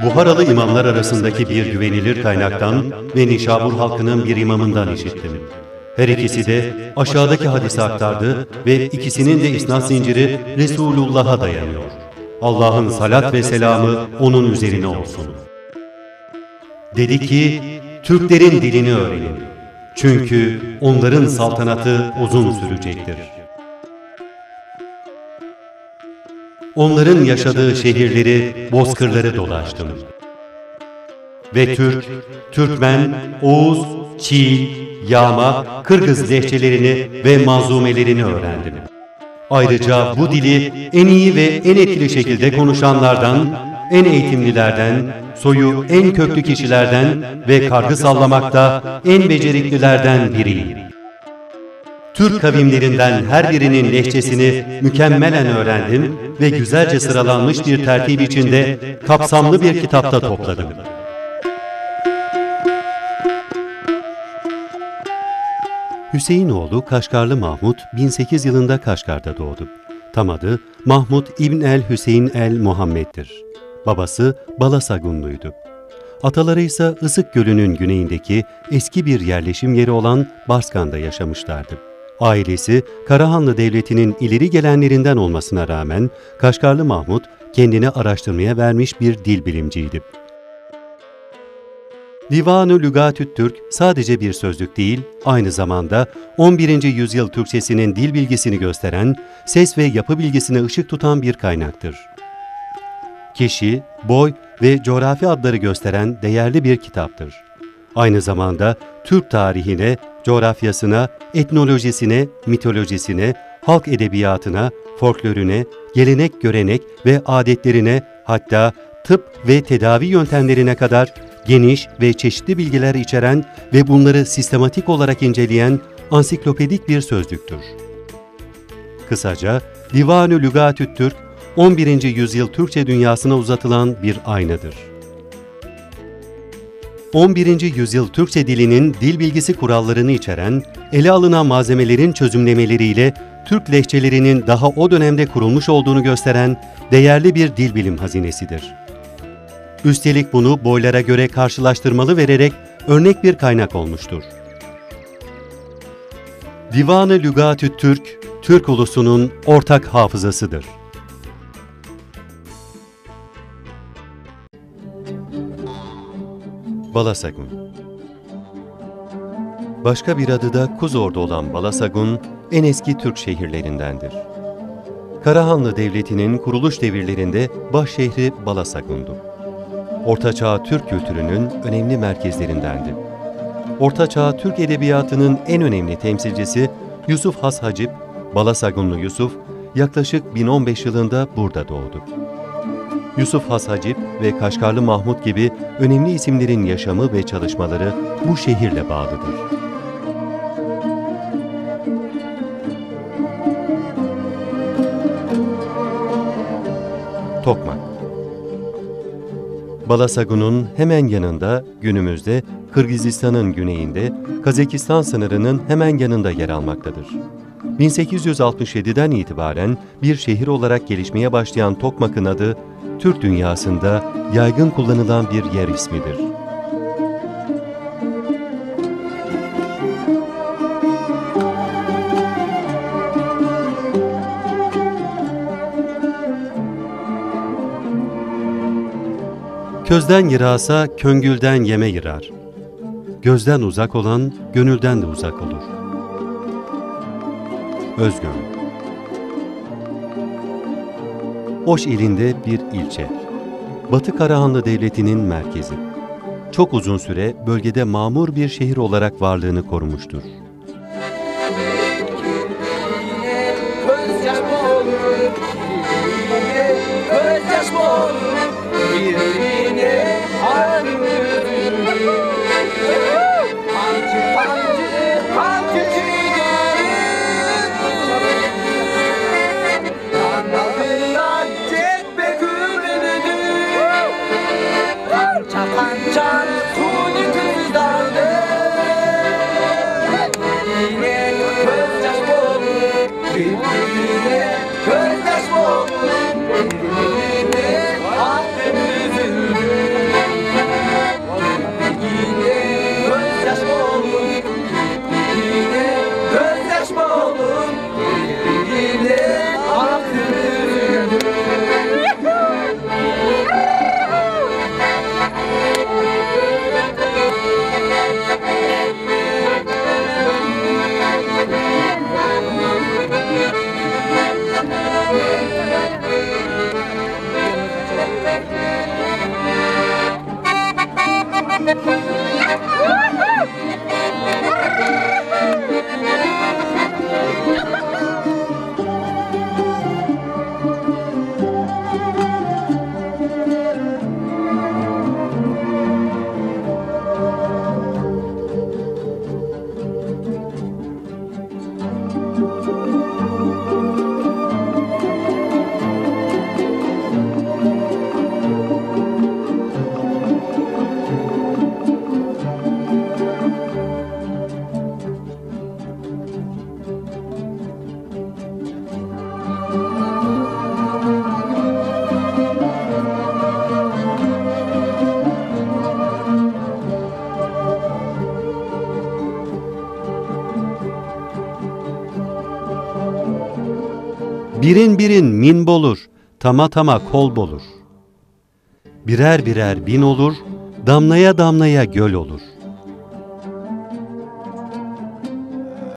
Buharalı imamlar arasındaki bir güvenilir kaynaktan ve Nişabur halkının bir imamından işittim. Her ikisi de aşağıdaki hadisi aktardı ve ikisinin de isnad zinciri Resulullah'a dayanıyor. Allah'ın salat ve selamı onun üzerine olsun. Dedi ki, Türklerin dilini öğrenin. Çünkü onların saltanatı uzun sürecektir. Onların yaşadığı şehirleri, bozkırları dolaştım. Ve Türk, Türkmen, Oğuz, Çiğ, Yağma, Kırgız lehçelerini ve manzumelerini öğrendim. Ayrıca bu dili en iyi ve en etkili şekilde konuşanlardan, en eğitimlilerden, soyu en köklü kişilerden ve kargı sallamakta en beceriklilerden biriyim. Türk kavimlerinden her birinin lehçesini mükemmelen öğrendim ve güzelce sıralanmış bir tertip içinde kapsamlı bir kitapta topladım. Hüseyinoğlu Kaşgarlı Mahmud 1008 yılında Kaşgar'da doğdu. Tam adı Mahmud İbn el-Hüseyin el-Muhammed'dir. Babası Balasagunluydu. Ataları ise Isık Gölü'nün güneyindeki eski bir yerleşim yeri olan Barskan'da yaşamışlardı. Ailesi Karahanlı Devleti'nin ileri gelenlerinden olmasına rağmen Kaşgarlı Mahmud kendini araştırmaya vermiş bir dil bilimciydi. Divan-ı Lügatü't Türk sadece bir sözlük değil, aynı zamanda 11. yüzyıl Türkçesinin dil bilgisini gösteren, ses ve yapı bilgisine ışık tutan bir kaynaktır. Kişi, boy ve coğrafi adları gösteren değerli bir kitaptır. Aynı zamanda Türk tarihine, coğrafyasına, etnolojisine, mitolojisine, halk edebiyatına, folklorüne, gelenek, görenek ve adetlerine, hatta tıp ve tedavi yöntemlerine kadar geniş ve çeşitli bilgiler içeren ve bunları sistematik olarak inceleyen ansiklopedik bir sözlüktür. Kısaca, Divan-ı Lügatü't Türk, 11. yüzyıl Türkçe dünyasına uzatılan bir aynadır. 11. yüzyıl Türkçe dilinin dil bilgisi kurallarını içeren, ele alınan malzemelerin çözümlemeleriyle Türk lehçelerinin daha o dönemde kurulmuş olduğunu gösteren değerli bir dil bilim hazinesidir. Üstelik bunu boylara göre karşılaştırmalı vererek örnek bir kaynak olmuştur. Divan-ı Lügatü't Türk, Türk ulusunun ortak hafızasıdır. Balasagun. Başka bir adı da Kuzordu olan Balasagun, en eski Türk şehirlerindendir. Karahanlı Devleti'nin kuruluş devirlerinde baş şehri Balasagun'du. Ortaçağ Türk kültürünün önemli merkezlerindendi. Ortaçağ Türk edebiyatının en önemli temsilcisi Yusuf Has Hacip, Balasagunlu Yusuf, yaklaşık 1015 yılında burada doğdu. Yusuf Has Hacip ve Kaşgarlı Mahmud gibi önemli isimlerin yaşamı ve çalışmaları bu şehirle bağlıdır. Tokmak. Balasagun'un hemen yanında, günümüzde Kırgızistan'ın güneyinde, Kazakistan sınırının hemen yanında yer almaktadır. 1867'den itibaren bir şehir olarak gelişmeye başlayan Tokmak'ın adı, Türk dünyasında yaygın kullanılan bir yer ismidir. Közden yırağsa köngülden yeme yırar. Gözden uzak olan gönülden de uzak olur. Özgün. Oş ilinde bir ilçe. Batı Karahanlı Devleti'nin merkezi. Çok uzun süre bölgede mamur bir şehir olarak varlığını korumuştur. Birin birin min bolur, tama tama kol bolur. Birer birer bin olur, damlaya damlaya göl olur.